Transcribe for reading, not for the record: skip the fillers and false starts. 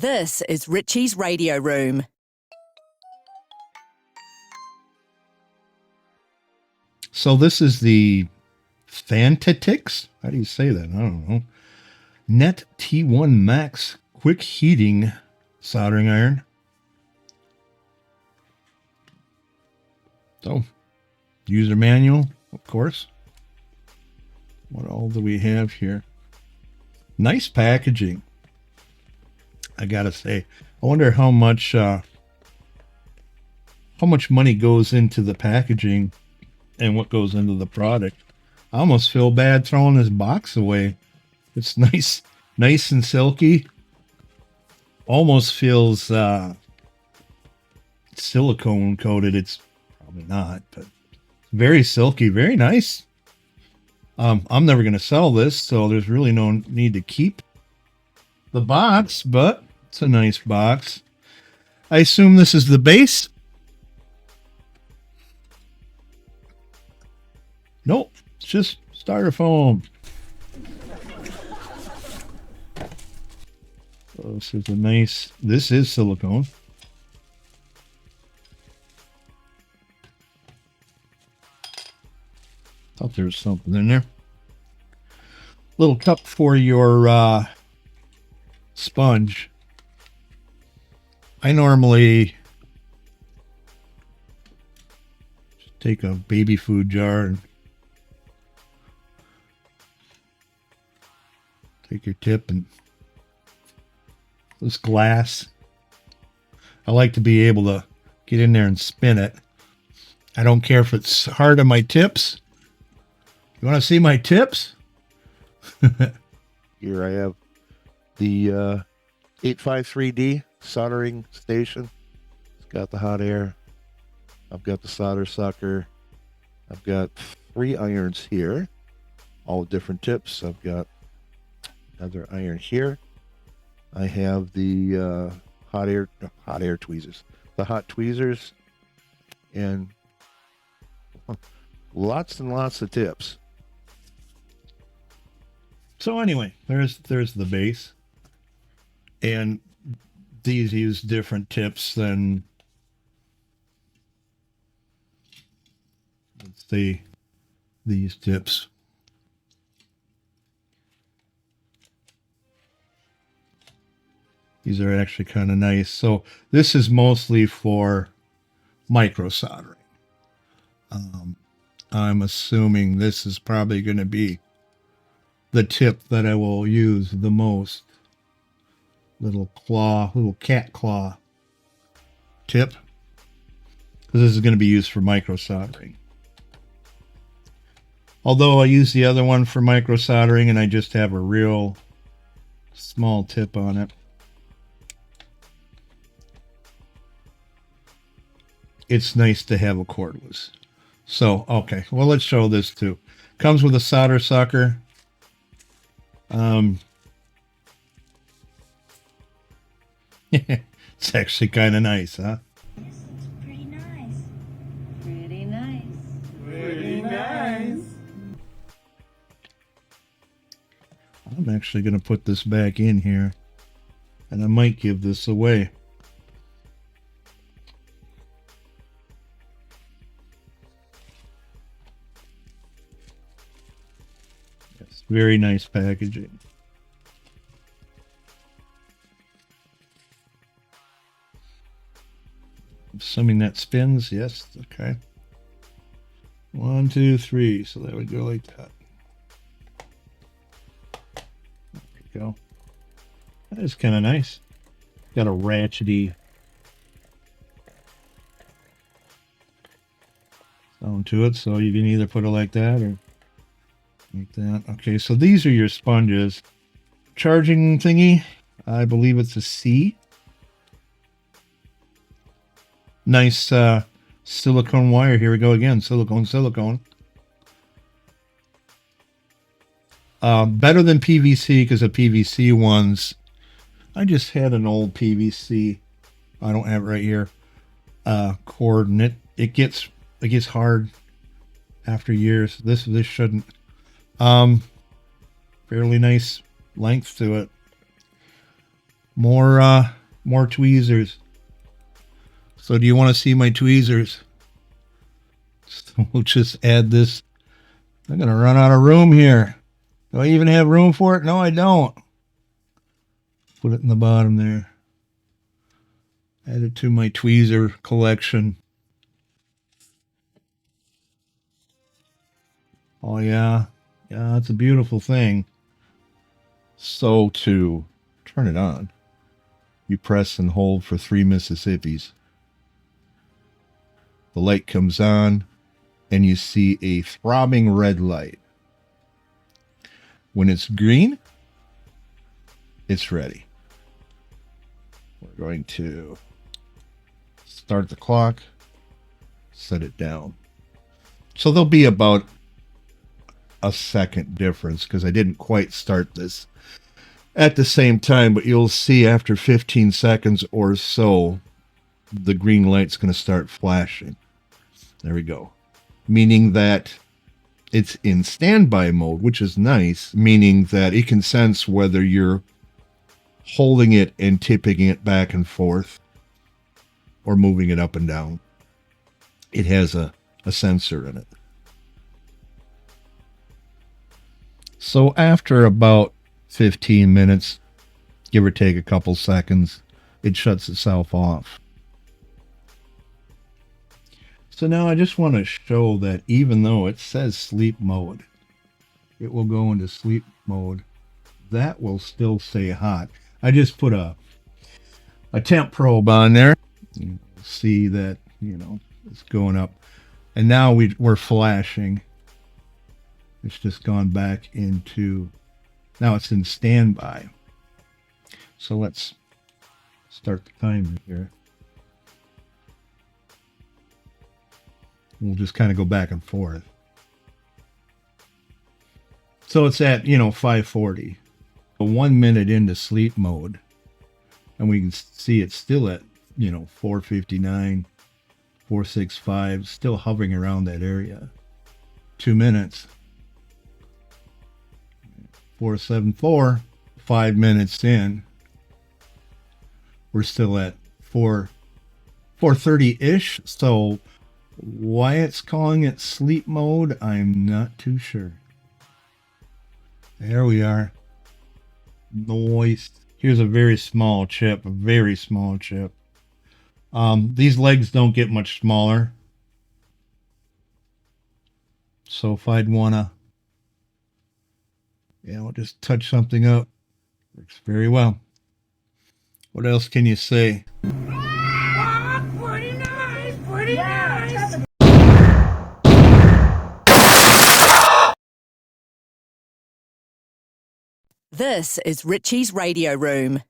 This is Richie's Radio Room. So this is the Fanttik, how do you say that? I don't know. Net T1 Max quick heating soldering iron. So, user manual, of course. What all do we have here? Nice packaging, I gotta say. I wonder how much money goes into the packaging and what goes into the product. I almost feel bad throwing this box away. It's nice and silky. Almost feels silicone coated. It's probably not, but very silky, very nice. I'm never going to sell this, so there's really no need to keep the box, but it's a nice box. I assume this is the base. Nope, it's just styrofoam. So this is silicone. Thought there was something in there. Little cup for your sponge. I normally just take a baby food jar and take your tip and this glass. I like to be able to get in there and spin it. I don't care if it's hard on my tips. You want to see my tips? Here I have the 853D soldering station. It's got the hot air. I've got the solder sucker. I've got 3 irons here, all different tips. I've got another iron here. I have the hot air tweezers, the hot tweezers, and lots and lots of tips. So anyway, there's the base, and these use different tips than, let's see, these tips. These are actually kind of nice. So this is mostly for micro soldering. I'm assuming this is probably going to be the tip that I will use the most. Little cat claw tip. Because this is going to be used for micro soldering. Although I use the other one for micro soldering and I just have a real small tip on it. It's nice to have a cordless. So, okay. Well, let's show this too. Comes with a solder sucker. It's actually kind of nice, huh? Yes, it's pretty nice. Pretty nice. Pretty nice. I'm actually going to put this back in here. And I might give this away. Yes, very nice packaging. Assuming that spins, yes, okay. 1, 2, 3, so that would go like that. There we go. That is kind of nice. Got a ratchety sound to it, so you can either put it like that or like that. Okay, so these are your sponges. Charging thingy, I believe it's a C. Nice silicone wire. Here we go again. Silicone. Better than PVC because the PVC ones. I just had an old PVC. I don't have it right here. Cord, and it gets hard after years. This shouldn't. Fairly nice length to it. More tweezers. So do you want to see my tweezers? So we'll just add this. I'm going to run out of room here. Do I even have room for it? No, I don't. Put it in the bottom there. Add it to my tweezer collection. Oh, yeah. Yeah, it's a beautiful thing. So to turn it on, you press and hold for 3 Mississippis. The light comes on, and you see a throbbing red light. When it's green, it's ready. We're going to start the clock, set it down. So there'll be about a second difference because I didn't quite start this at the same time, but you'll see after 15 seconds or so, the green light's going to start flashing. There we go. Meaning that it's in standby mode, which is nice, meaning that it can sense whether you're holding it and tipping it back and forth or moving it up and down. It has a sensor in it. So after about 15 minutes, give or take a couple seconds, it shuts itself off. So now I just want to show that even though it says sleep mode, it will go into sleep mode. That will still stay hot. I just put a temp probe on there. You see that, it's going up. And now we're flashing. It's just gone back into, now it's in standby. So let's start the timer here. We'll just kind of go back and forth. So it's at, 5:40. 1 minute into sleep mode. And we can see it's still at, 4:59, 4:65, still hovering around that area. 2 minutes. 4:74. 5 minutes in. We're still at 4:30-ish. So why it's calling it sleep mode, I'm not too sure. There we are. Noise. Here's a very small chip. A very small chip. These legs don't get much smaller. So if I'd wanna, we'll just touch something up. Works very well. What else can you say? Pretty nice, pretty nice. This is Richie's Radio Room.